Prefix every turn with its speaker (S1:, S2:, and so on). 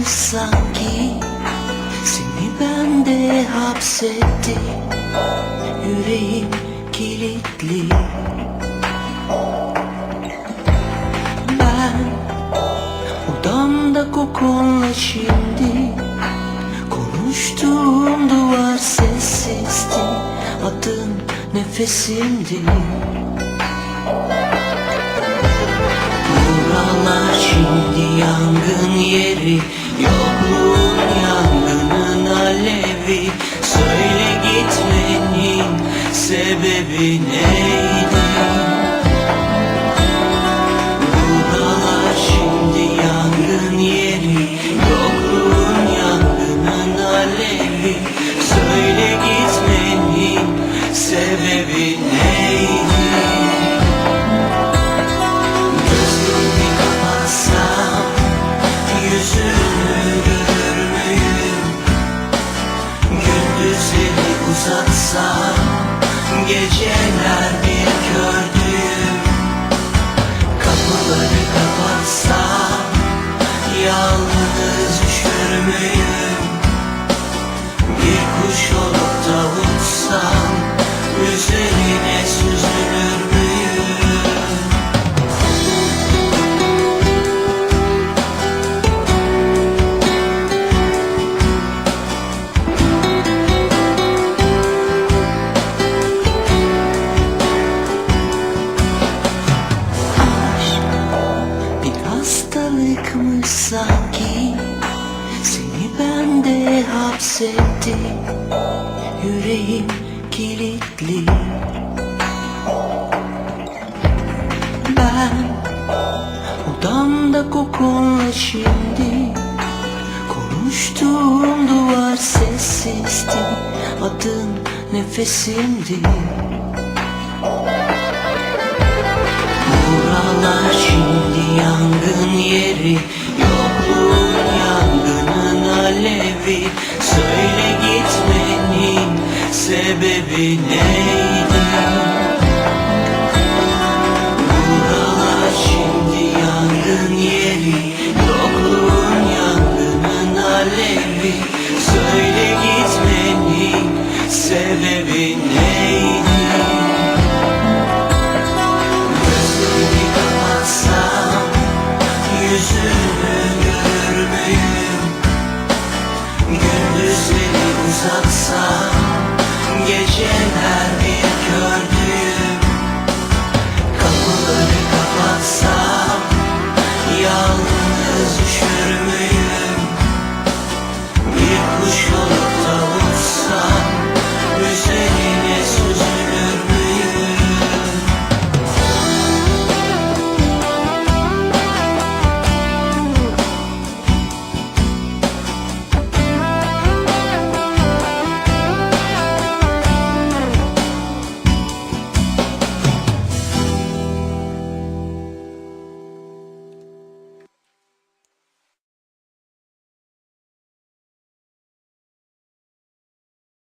S1: sanki, seni bende hapsetti. Yüreğim kilitli. Ben odamda kokunla şimdi, konuştuğum duvar sessizdi. Adın nefesimdi. Buralar şimdi yangın yeri, yokluğun yangının alevi. Söyle gitmenin sebebi neydi? Buralar şimdi yangın yeri, yokluğun yangının alevi. Söyle gitmenin sebebi neydi? Gözümü kapatsam yüzünü görür müyüm? Gündüzleri uzatsam geceler bir gördüğüm. Kapıları kapatsam yalnız üşür müyüm? Bir kuş olup da uçsam üzerine süzülür müyüm? Hastalıkmış sanki, seni bende hapsetti. Yüreğim kilitli. Ben odamda kokunla şimdi, konuştuğum duvar sessizdi. Adın nefesimdi. Buralar şimdi yangın yeri, yokluğun yangının alevi. Söyle gitmenin sebebi ne?